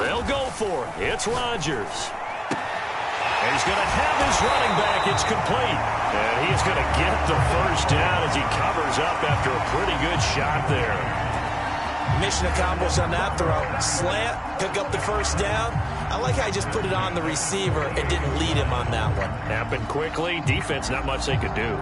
They'll go for it. It's Rodgers. And he's going to have his running back. It's complete. And he's going to get the first down as he covers up after a pretty good shot there. Mission accomplished on that throw. Slant, pick up the first down. I like how he just put it on the receiver and didn't lead him on that one. Happened quickly. Defense, not much they could do.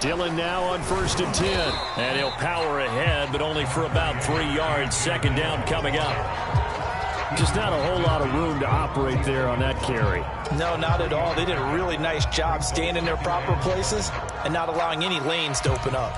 Dillon now on 1st and 10. And he'll power ahead, but only for about 3 yards. Second down coming up. Just not a whole lot of room to operate there on that carry. No, not at all. They did a really nice job staying in their proper places and not allowing any lanes to open up.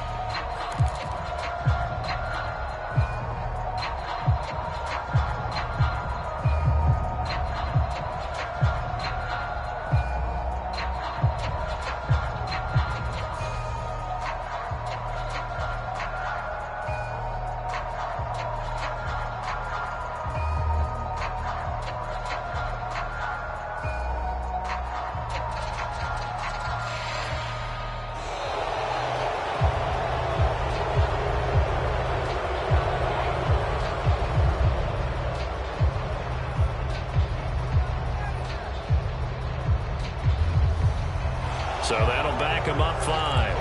So that'll back him up 5.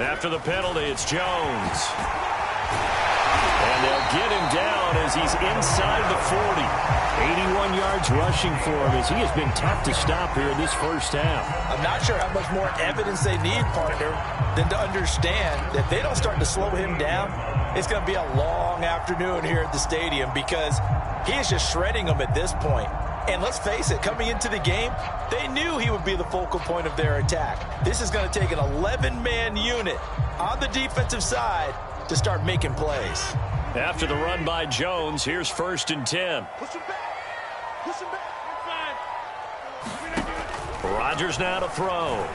After the penalty, it's Jones. And they'll get him down as he's inside the 40. 81 yards rushing for him as he has been tough to stop here this first half. I'm not sure how much more evidence they need, partner, than to understand that if they don't start to slow him down, it's going to be a long afternoon here at the stadium because he is just shredding them at this point. And let's face it, coming into the game, they knew he would be the focal point of their attack. This is going to take an 11-man unit on the defensive side to start making plays. After the run by Jones, here's 1st and 10. Push him back. Push him back. Rodgers now to throw.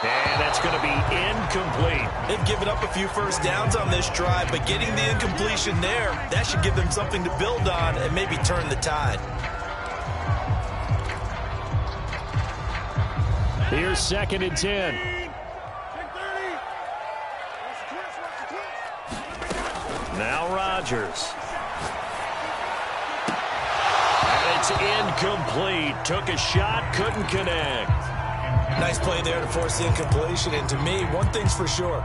And that's going to be incomplete. They've given up a few first downs on this drive, but getting the incompletion there, that should give them something to build on and maybe turn the tide. Here's 2nd and 10. Now Rodgers. And it's incomplete. Took a shot, couldn't connect. Nice play there to force the incompletion. And to me, one thing's for sure.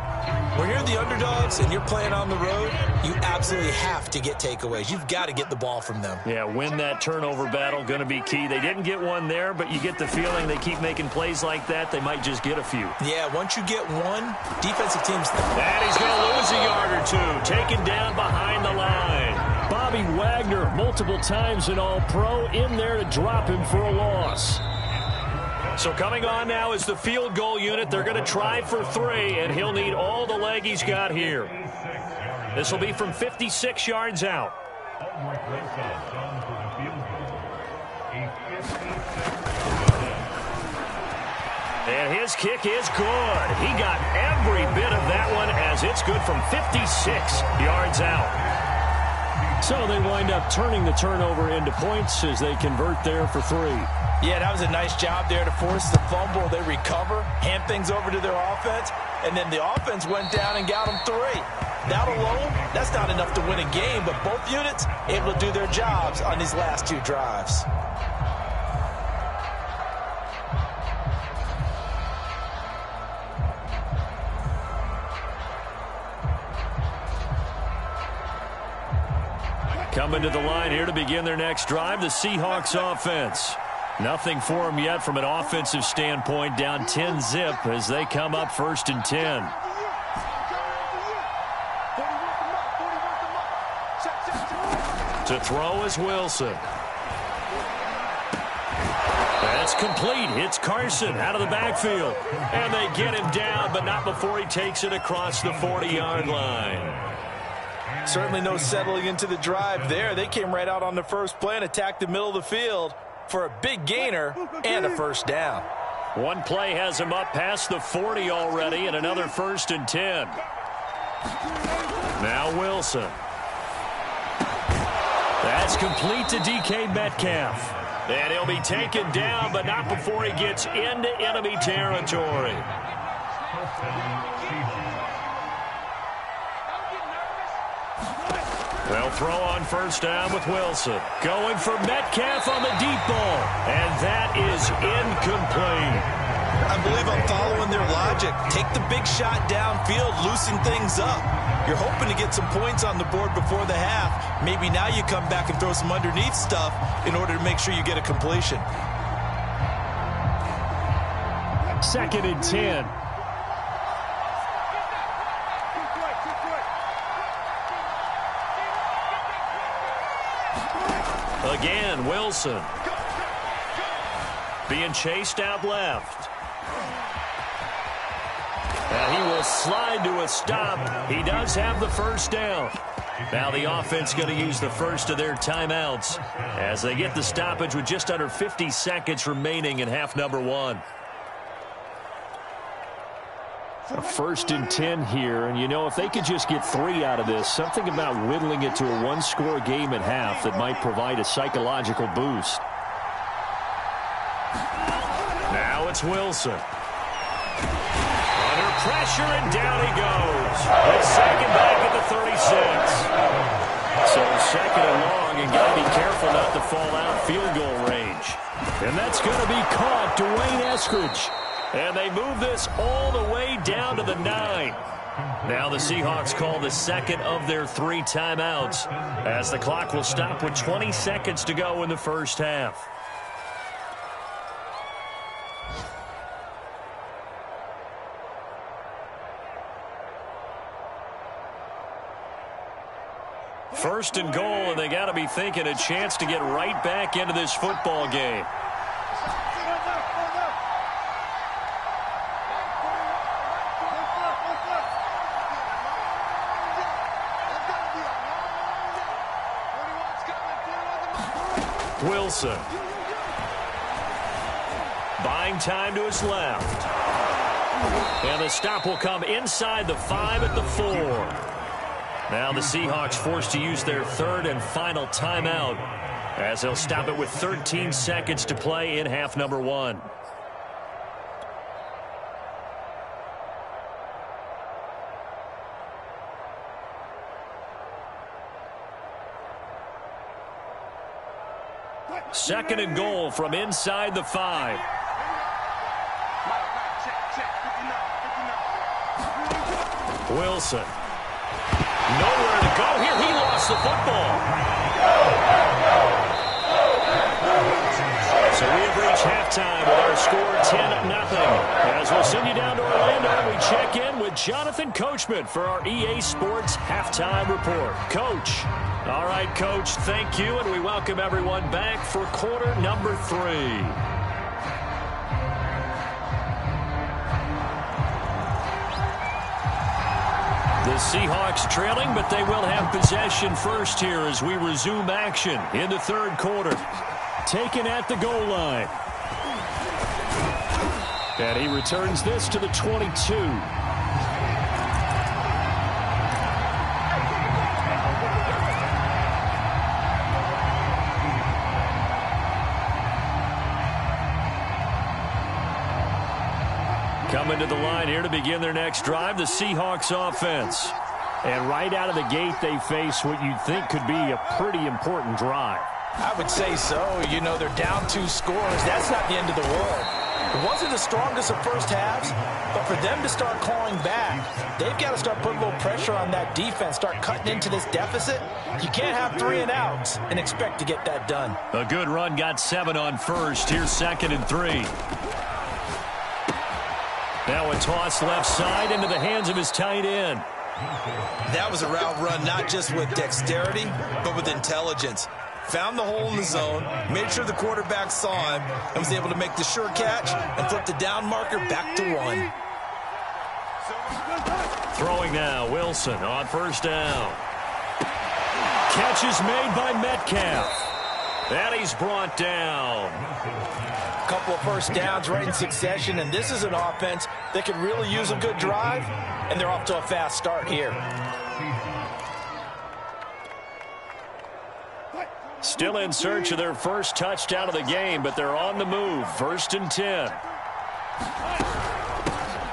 When you're the underdogs and you're playing on the road, you absolutely have to get takeaways. You've got to get the ball from them. Yeah, win that turnover battle, going to be key. They didn't get one there, but you get the feeling they keep making plays like that, they might just get a few. Yeah, once you get one, defensive teams... And he's going to lose a yard or two, taken down behind the line. Bobby Wagner, multiple times an All-Pro, in there to drop him for a loss. So coming on now is the field goal unit. They're going to try for 3, and he'll need all the leg he's got here. This will be from 56 yards out. And his kick is good. He got every bit of that one as it's good from 56 yards out. So they wind up turning the turnover into points as they convert there for 3. Yeah, that was a nice job there to force the fumble. They recover, hand things over to their offense, and then the offense went down and got them 3. That alone, that's not enough to win a game, but both units able to do their jobs on these last 2 drives. Coming to the line here to begin their next drive, the Seahawks offense. Nothing for them yet from an offensive standpoint, down 10-zip as they come up 1st and 10. To throw is Wilson. That's complete. It's Carson out of the backfield. And they get him down, but not before he takes it across the 40-yard line. Certainly no settling into the drive there. They came right out on the first play and attacked the middle of the field for a big gainer and a first down. One play has him up past the 40 already, and another 1st and 10. Now Wilson. That's complete to DK Metcalf. And he'll be taken down, but not before he gets into enemy territory. They'll throw on first down with Wilson. Going for Metcalf on the deep ball. And that is incomplete. I believe I'm following their logic. Take the big shot downfield, loosen things up. You're hoping to get some points on the board before the half. Maybe now you come back and throw some underneath stuff in order to make sure you get a completion. 2nd and 10. Again, Wilson. Being chased out left. And he will slide to a stop. He does have the first down. Now the offense going to use the first of their timeouts as they get the stoppage with just under 50 seconds remaining in half number 1. A 1st and 10 here, and you know, if they could just get 3 out of this, something about whittling it to a one-score game at half that might provide a psychological boost. Now it's Wilson. Under pressure, and down he goes. It's second back at the 36. So 2nd and long, and got to be careful not to fall out field goal range. And that's going to be caught. Dwayne Eskridge. And they move this all the way down to the 9. Now the Seahawks call the second of their 3 timeouts as the clock will stop with 20 seconds to go in the first half. First and goal, and they got to be thinking a chance to get right back into this football game. Wilson. Buying time to his left. And the stop will come inside the 5 at the 4. Now the Seahawks forced to use their 3rd and final timeout as they'll stop it with 13 seconds to play in half number 1. Second and goal from inside the 5. Wilson. Nowhere to go here. He lost the football. So we have reached halftime with our score 10-0. As we'll send you down to Orlando, we check in with Jonathan Coachman for our EA Sports Halftime Report. Coach. All right, Coach, thank you, and we welcome everyone back for quarter number 3. The Seahawks trailing, but they will have possession first here as we resume action in the 3rd quarter. Taken at the goal line. And he returns this to the 22. Coming to the line here to begin their next drive, the Seahawks offense. And right out of the gate, they face what you'd think could be a pretty important drive. I would say so. You know, they're down 2 scores. That's not the end of the world. It wasn't the strongest of first halves, but for them to start clawing back, they've got to start putting a little pressure on that defense, start cutting into this deficit. You can't have 3 and outs and expect to get that done. A good run got 7 on first. Here's 2nd and 3. Now a toss left side into the hands of his tight end. That was a route run not just with dexterity, but with intelligence. Found the hole in the zone, made sure the quarterback saw him, and was able to make the sure catch and flip the down marker back to 1. Throwing now, Wilson on first down. Catch is made by Metcalf. And he's brought down. A couple of first downs right in succession, and this is an offense that could really use a good drive, and they're off to a fast start here. Still in search of their first touchdown of the game, but they're on the move. 1st and 10.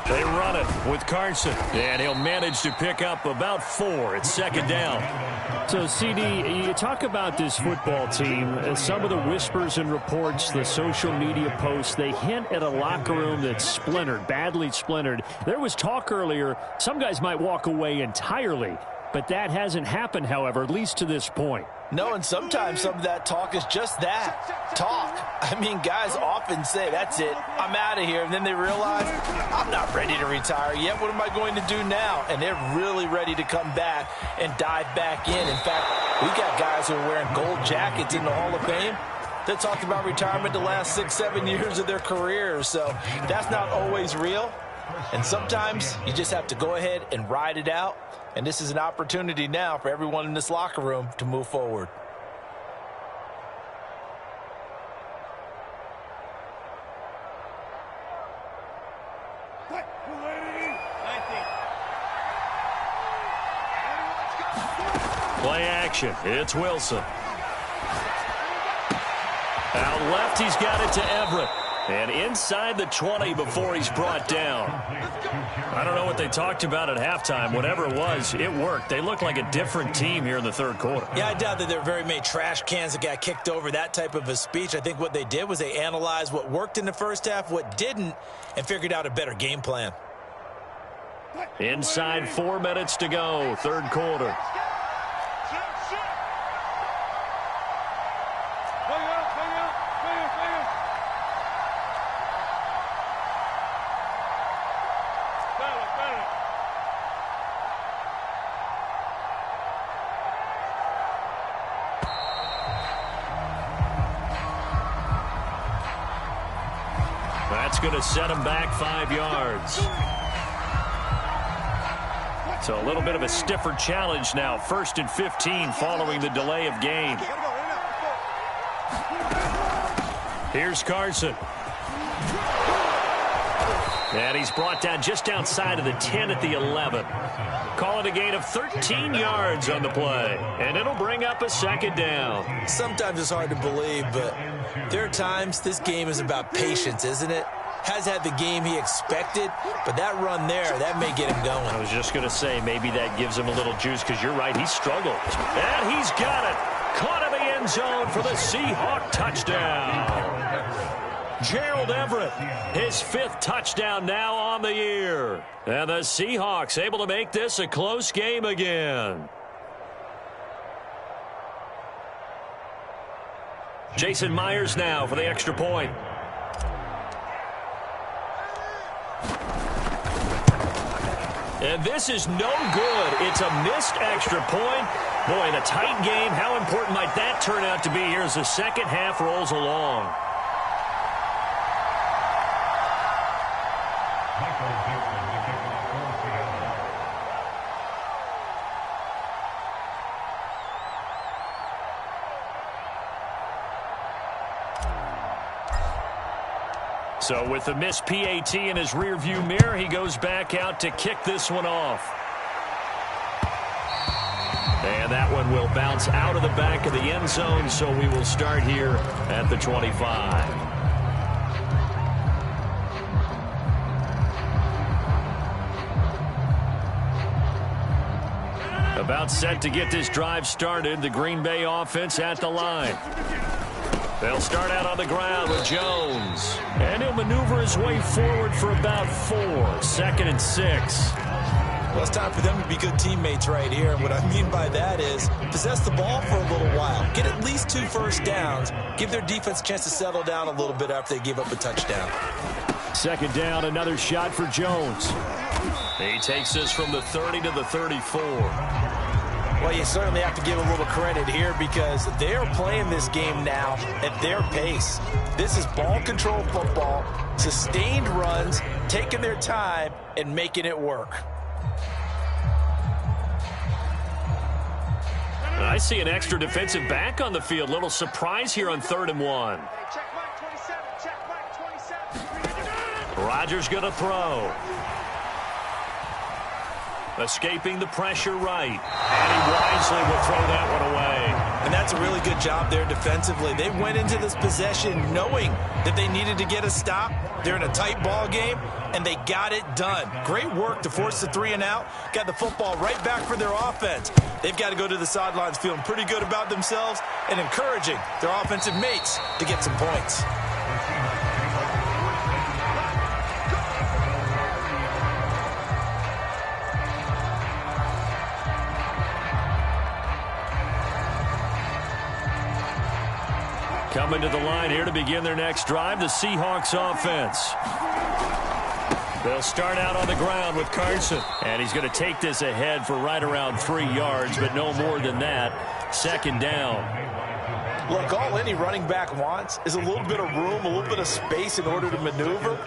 They run it with Carson, and he'll manage to pick up about 4. It's 2nd down. So, CD, you talk about this football team, some of the whispers and reports, the social media posts, they hint at a locker room that's splintered, badly splintered. There was talk earlier, some guys might walk away entirely, but that hasn't happened, however, at least to this point. No, and sometimes some of that talk is just that, talk. I mean, guys often say, that's it, I'm out of here, and then they realize, I'm not ready to retire yet, what am I going to do now? And they're really ready to come back and dive back in. In fact, we've got guys who are wearing gold jackets in the Hall of Fame that talked about retirement the last 6-7 years of their careers, so that's not always real. And sometimes you just have to go ahead and ride it out. And this is an opportunity now for everyone in this locker room to move forward. Play action. It's Wilson. Out left, he's got it to Everett. And inside the 20 before he's brought down. I don't know what they talked about at halftime. Whatever it was, it worked. They look like a different team here in the 3rd quarter. Yeah, I doubt that there are very many trash cans that got kicked over, that type of a speech. I think what they did was they analyzed what worked in the first half, what didn't, and figured out a better game plan. Inside 4 minutes to go, 3rd quarter. That's going to set him back 5 yards. So a little bit of a stiffer challenge now. 1st and 15 following the delay of game. Here's Carson. And he's brought down just outside of the 10 at the 11. Call it a gain of 13 yards on the play. And it'll bring up a 2nd down. Sometimes it's hard to believe, but there are times this game is about patience, isn't it? Has had the game he expected, but that run there, that may get him going. I was just going to say, maybe that gives him a little juice, because you're right, he struggled. And he's got it. Caught in the end zone for the Seahawk touchdown. Gerald Everett, his 5th touchdown now on the year. And the Seahawks able to make this a close game again. Jason Myers now for the extra point. And this is no good. It's a missed extra point. Boy, in a tight game, how important might that turn out to be here as the second half rolls along? So with the missed PAT in his rearview mirror, he goes back out to kick this one off. And that one will bounce out of the back of the end zone, so we will start here at the 25. About set to get this drive started, the Green Bay offense at the line. They'll start out on the ground with Jones. And he'll maneuver his way forward for about 4. 2nd and 6. Well, it's time for them to be good teammates right here. And what I mean by that is possess the ball for a little while. Get at least 2 first downs. Give their defense a chance to settle down a little bit after they give up a touchdown. 2nd down, another shot for Jones. He takes this from the 30 to the 34. Well, you certainly have to give a little credit here because they are playing this game now at their pace. This is ball control football, sustained runs, taking their time, and making it work. I see an extra defensive back on the field. Little surprise here on 3rd and 1. Check mark 27. Check mark 27. Rodgers going to throw. Escaping the pressure right. And he wisely will throw that one away. And that's a really good job there defensively. They went into this possession knowing that they needed to get a stop. They're in a tight ball game, and they got it done. Great work to force the 3 and out. Got the football right back for their offense. They've got to go to the sidelines feeling pretty good about themselves and encouraging their offensive mates to get some points. Coming to the line here to begin their next drive, the Seahawks offense. They'll start out on the ground with Carson. And he's going to take this ahead for right around 3 yards, but no more than that. 2nd down. Look, all any running back wants is a little bit of room, a little bit of space in order to maneuver.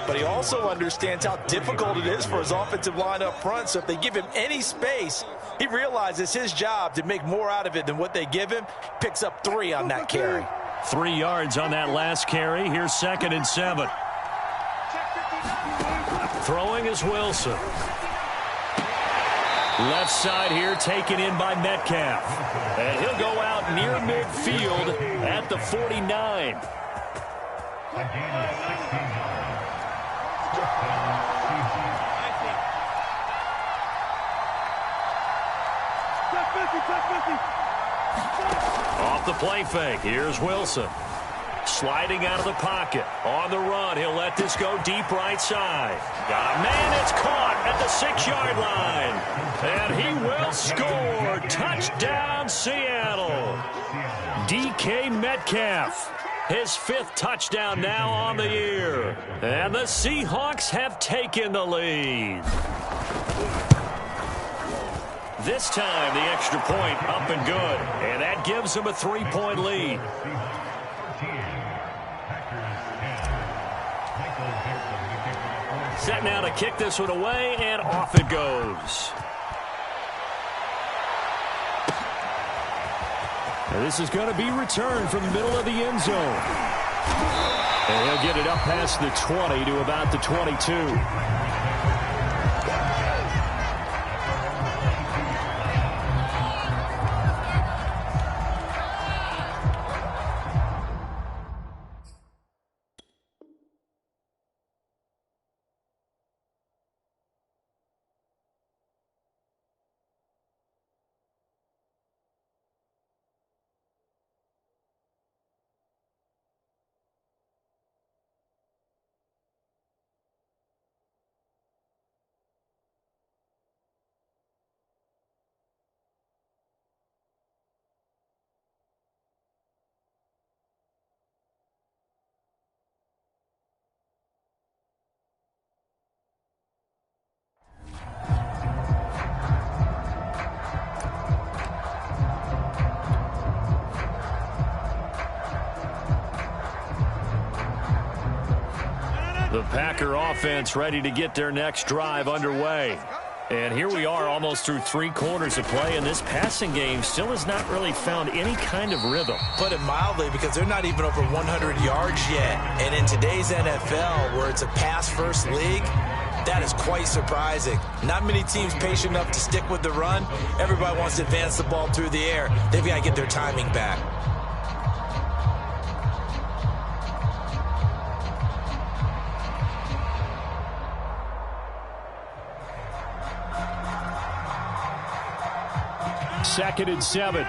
But he also understands how difficult it is for his offensive line up front. So if they give him any space, he realizes his job to make more out of it than what they give him. Picks up 3 on that carry. 3 yards on that last carry. Here's 2nd and 7. Throwing is Wilson. Left side here taken in by Metcalf. And he'll go out near midfield at the 49. Off the play fake. Here's Wilson. Sliding out of the pocket. On the run. He'll let this go deep right side. Got a man that's caught at the 6-yard line. And he will score. Touchdown, Seattle. DK Metcalf. His 5th touchdown now on the year. And the Seahawks have taken the lead. This time, the extra point up and good. And that gives them a 3-point lead. Set now to kick this one away, and off it goes. And this is going to be returned from the middle of the end zone. And he'll get it up past the 20 to about the 22. The Packer offense ready to get their next drive underway. And here we are almost through 3 quarters of play, and this passing game still has not really found any kind of rhythm. Put it mildly, because they're not even over 100 yards yet. And in today's NFL, where it's a pass-first league, that is quite surprising. Not many teams patient enough to stick with the run. Everybody wants to advance the ball through the air. They've got to get their timing back. Second and 7.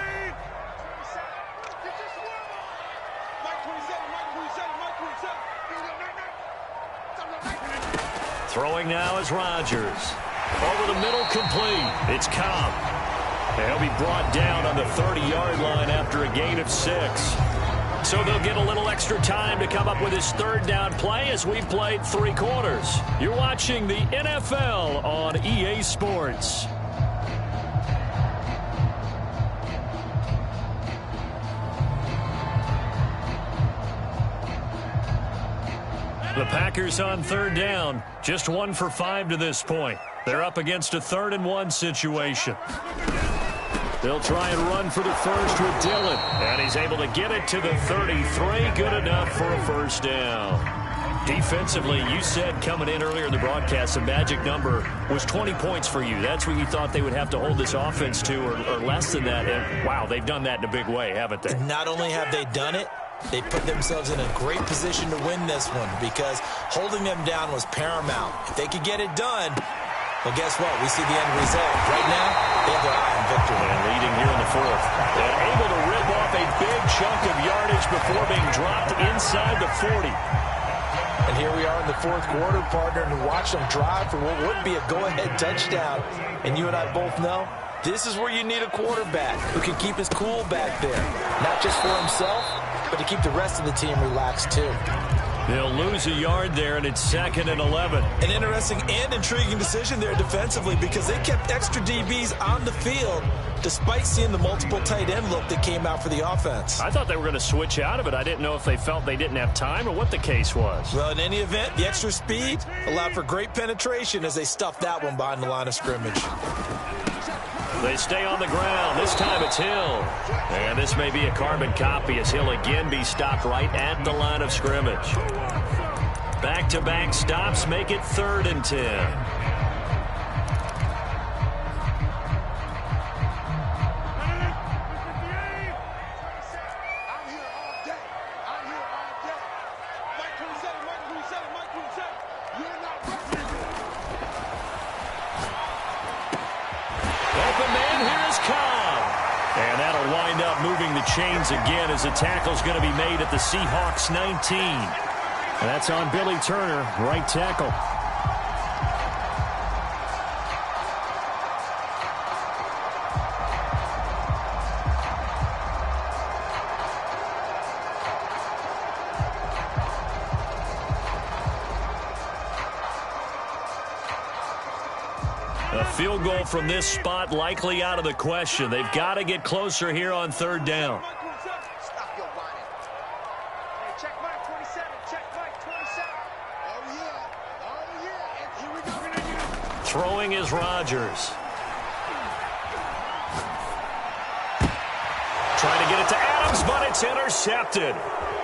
Throwing now is Rodgers. Over the middle, complete. It's Cobb. And he'll be brought down on the 30-yard line after a gain of 6. So they'll get a little extra time to come up with his third down play as we've played 3 quarters. You're watching the NFL on EA Sports. The Packers on third down, just 1 for 5 to this point. They're up against a 3rd-and-1 situation. They'll try and run for the first with Dillon. And he's able to get it to the 33. Good enough for a first down. Defensively, you said coming in earlier in the broadcast, the magic number was 20 points for you. That's what you thought they would have to hold this offense to, or less than that. And, wow, they've done that in a big way, haven't they? Not only have they done it, they put themselves in a great position to win this one because holding them down was paramount. If they could get it done, well, guess what? We see the end result. Right now, they have their eye on victory. And leading here in the 4th. And able to rip off a big chunk of yardage before being dropped inside the 40. And here we are in the 4th quarter, partner, and watch them drive for what would be a go-ahead touchdown. And you and I both know this is where you need a quarterback who can keep his cool back there. Not just for himself, but to keep the rest of the team relaxed too. They'll lose a yard there, and it's 2nd and 11. An interesting and intriguing decision there defensively because they kept extra DBs on the field despite seeing the multiple tight end look that came out for the offense. I thought they were going to switch out of it. I didn't know if they felt they didn't have time or what the case was. Well, in any event, the extra speed allowed for great penetration as they stuffed that one behind the line of scrimmage. They stay on the ground. This time it's Hill. And this may be a carbon copy as he'll again be stopped right at the line of scrimmage. Back-to-back stops make it 3rd and 10. Chains again as the tackle's going to be made at the Seahawks 19. And that's on Billy Turner, right tackle. A field goal from this spot likely out of the question. They've got to get closer here on 3rd down. Stop your whining. Hey, check Mike 27. Check Mike 27. Oh, yeah. Oh, yeah. And here we go. Throwing is Rodgers. Trying to get it to Adams, but it's intercepted.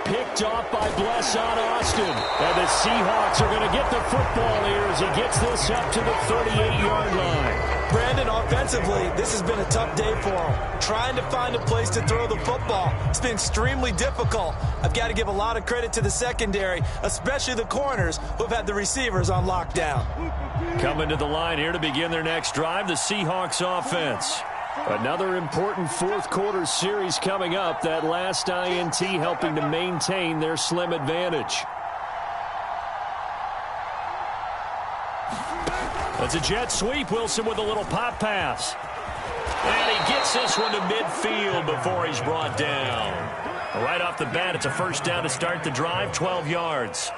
Picked off by Bless on Austin. And the Seahawks are going to get the football here as he gets this up to the 38-yard line. Brandon, offensively, this has been a tough day for him. Trying to find a place to throw the football. It's been extremely difficult. I've got to give a lot of credit to the secondary, especially the corners who have had the receivers on lockdown. Coming to the line here to begin their next drive, the Seahawks offense. Another important 4th quarter series coming up. That last INT helping to maintain their slim advantage. That's a jet sweep. Wilson with a little pop pass. And he gets this one to midfield before he's brought down. Right off the bat, it's a first down to start the drive, 12 yards.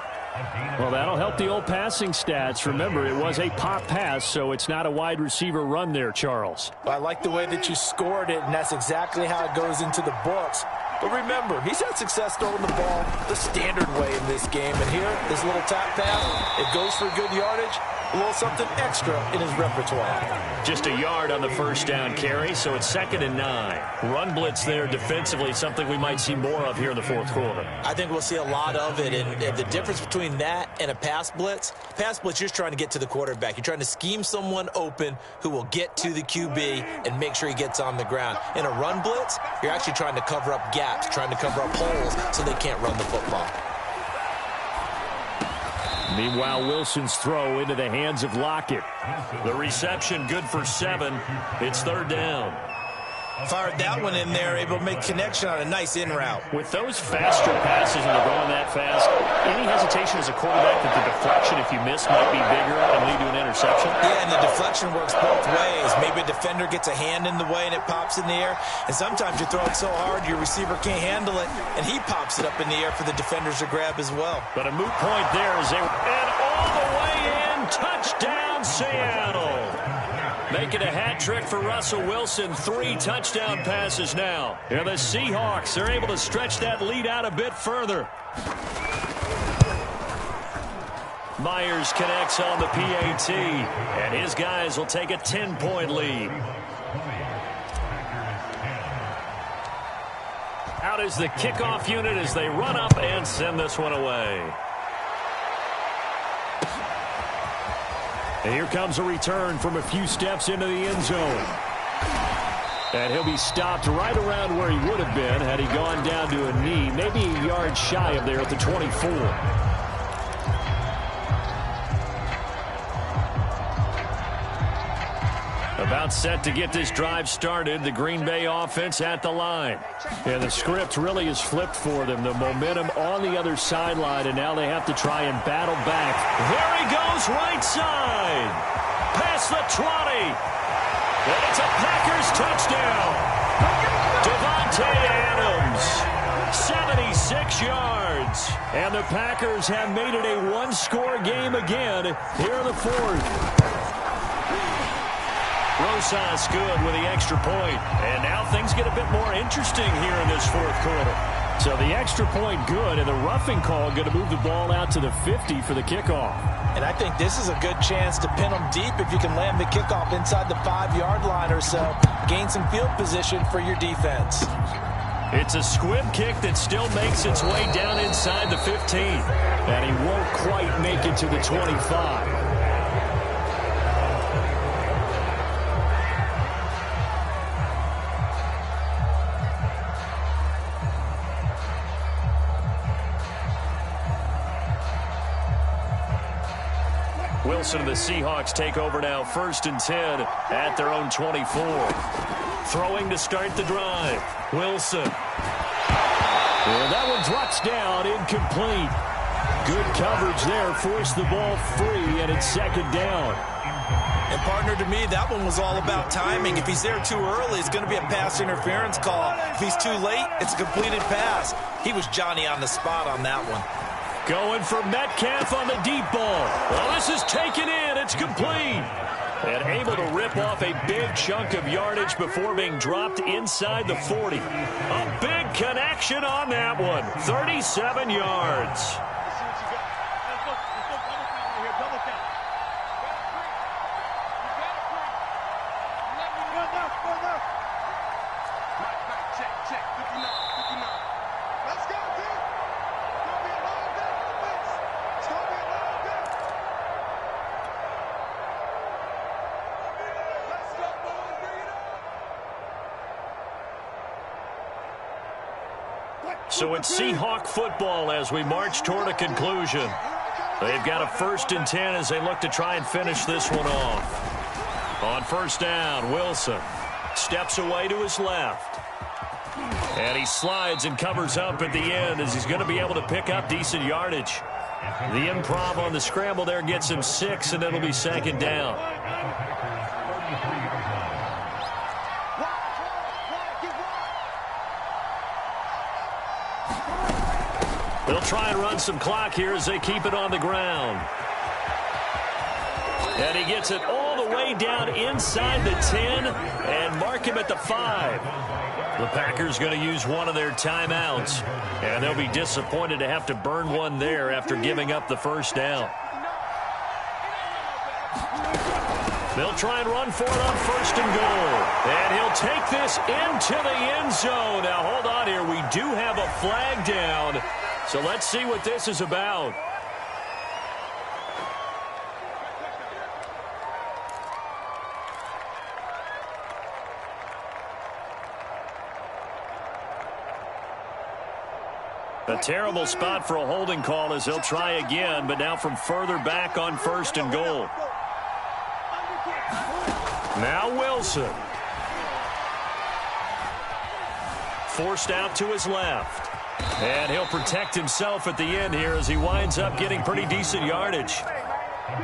Well, that'll help the old passing stats. Remember, it was a pop pass, so it's not a wide receiver run there, Charles. Well, I like the way that you scored it, and that's exactly how it goes into the books. But remember, he's had success throwing the ball the standard way in this game. And here, this little tap pass, it goes for good yardage. A little something extra in his repertoire. Just a yard on the first down carry, so it's 2nd and 9. Run blitz there defensively, something we might see more of here in the 4th quarter. I think we'll see a lot of it, and the difference between that and a pass blitz, you're just trying to get to the quarterback. You're trying to scheme someone open who will get to the QB and make sure he gets on the ground. In a run blitz, you're actually trying to cover up gaps, trying to cover up holes so they can't run the football. Meanwhile, Wilson's throw into the hands of Lockett. The reception good for 7. It's 3rd down. fired that one in there, able to make connection on a nice in route. With those faster passes when they're going that fast, any hesitation as a quarterback that the deflection, if you miss, might be bigger and lead to an interception? Yeah, and the deflection works both ways. Maybe a defender gets a hand in the way and it pops in the air, and sometimes you throw it so hard your receiver can't handle it, and he pops it up in the air for the defenders to grab as well. But a moot point there as they and all the way in, touchdown Seattle. Making a hat trick for Russell Wilson. 3 touchdown passes now. And the Seahawks are able to stretch that lead out a bit further. Myers connects on the PAT, and his guys will take a 10-point lead. Out is the kickoff unit as they run up and send this one away. And here comes a return from a few steps into the end zone. And he'll be stopped right around where he would have been had he gone down to a knee, maybe a yard shy of there at the 24. About set to get this drive started, the Green Bay offense at the line. And the script really is flipped for them. The momentum on the other sideline, and now they have to try and battle back. There he goes, right side. Past the 20. And it's a Packers touchdown. Devontae Adams, 76 yards. And the Packers have made it a one-score game again here in the fourth. Rosas good with the extra point. And now things get a bit more interesting here in this fourth quarter. So the extra point good, and the roughing call going to move the ball out to the 50 for the kickoff. And I think this is a good chance to pin them deep if you can land the kickoff inside the 5-yard line or so. Gain some field position for your defense. It's a squib kick that still makes its way down inside the 15. And he won't quite make it to the 25. Wilson and the Seahawks take over now, 1st and 10 at their own 24. Throwing to start the drive. Wilson. And that one drops down, incomplete. Good coverage there, forced the ball free, and it's 2nd down. And partner, to me, that one was all about timing. If he's there too early, it's going to be a pass interference call. If he's too late, it's a completed pass. He was Johnny on the spot on that one. Going for Metcalf on the deep ball. Well, this is taken in. It's complete. And able to rip off a big chunk of yardage before being dropped inside the 40. A big connection on that one. 37 yards. So it's Seahawk football as we march toward a conclusion. They've got a 1st and 10 as they look to try and finish this one off. On 1st down, Wilson steps away to his left. And he slides and covers up at the end as he's going to be able to pick up decent yardage. The improv on the scramble there gets him 6, and it'll be 2nd down. They'll try and run some clock here as they keep it on the ground. And he gets it all the way down inside the 10 and mark him at the 5. The Packers going to use one of their timeouts, and they'll be disappointed to have to burn one there after giving up the 1st down. They'll try and run for it on 1st and goal. And he'll take this into the end zone. Now, hold on here. We do have a flag down. So let's see what this is about. A terrible spot for a holding call as they'll try again, but now from further back on 1st and goal. Now Wilson. forced out to his left. And he'll protect himself at the end here as he winds up getting pretty decent yardage.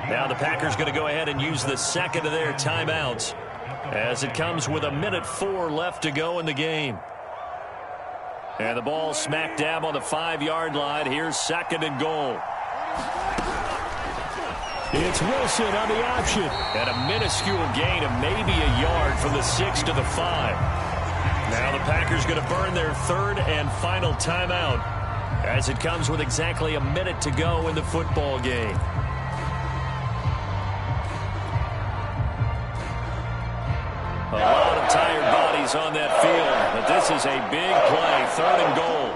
Now the Packers going to go ahead and use the second of their timeouts as it comes with 1:04 left to go in the game. And the ball smack dab on the 5-yard line. Here's 2nd and goal. It's Wilson on the option. And a minuscule gain of maybe a yard from the 6 to the 5. Now the Packers going to burn their 3rd and final timeout as it comes with exactly a minute to go in the football game. A lot of tired bodies on that field, but this is a big play, 3rd and goal.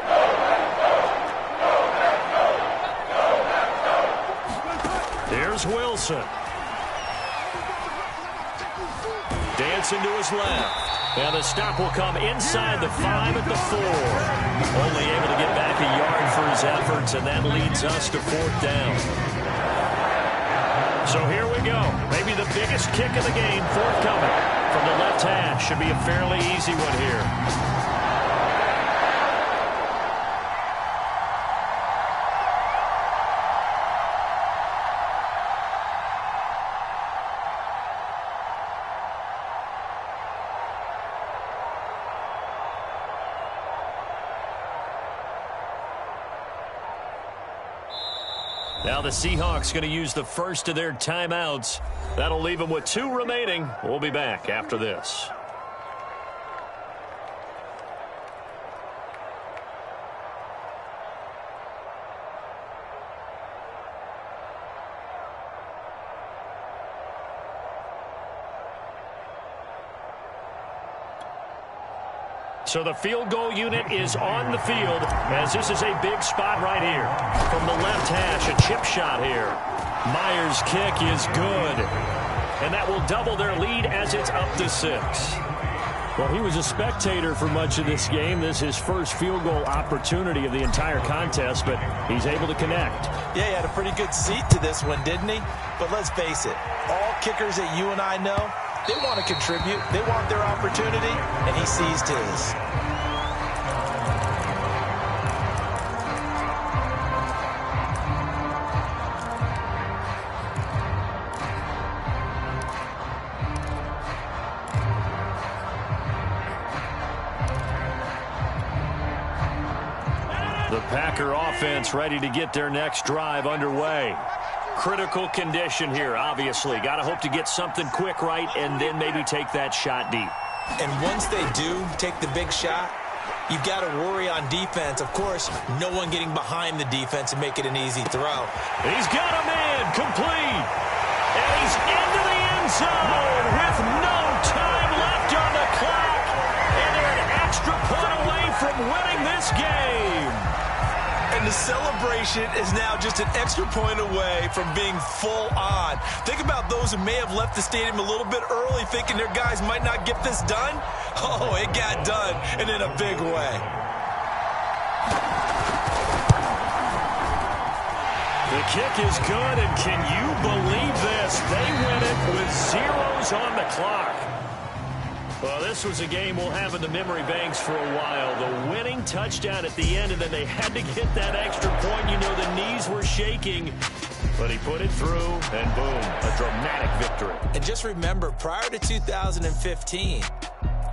Here's Wilson. Dancing to his left. And the stop will come inside the 5 at the 4. Only able to get back a yard for his efforts, and that leads us to 4th down. So here we go. Maybe the biggest kick of the game forthcoming from the left hash. Should be a fairly easy one here. Now the Seahawks going to use the first of their timeouts. That'll leave them with 2 remaining. We'll be back after this. So the field goal unit is on the field as this is a big spot right here. From the left hash, a chip shot here. Myers' kick is good. And that will double their lead as it's up to 6. Well, he was a spectator for much of this game. This is his first field goal opportunity of the entire contest, but he's able to connect. Yeah, he had a pretty good seat to this one, didn't he? But let's face it, all kickers that you and I know, they want to contribute. They want their opportunity, and he seized his. The Packer offense ready to get their next drive underway. Critical condition here, obviously. Got to hope to get something quick right and then maybe take that shot deep. And once they do take the big shot, you've got to worry on defense. Of course, no one getting behind the defense and make it an easy throw. He's got a man complete. And he's into the end zone with no time left on the clock. And they're an extra point away from winning this game. And the celebration is now just an extra point away from being full on. Think about those who may have left the stadium a little bit early thinking their guys might not get this done. Oh, it got done, and in a big way. The kick is good, and can you believe this? They win it with zeros on the clock. Well, this was a game we'll have in the memory banks for a while. The winning touchdown at the end, and then they had to get that extra point. You know, the knees were shaking, but he put it through, and boom, a dramatic victory. And just remember, prior to 2015,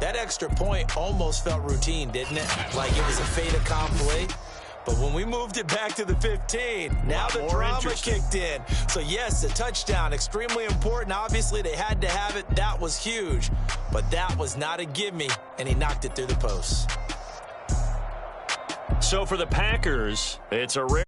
that extra point almost felt routine, didn't it? Like it was a fait accompli. But when we moved it back to the 15, now the drama kicked in. So, yes, a touchdown, extremely important. Obviously, they had to have it. That was huge. But that was not a gimme, and he knocked it through the post. So for the Packers, it's a rare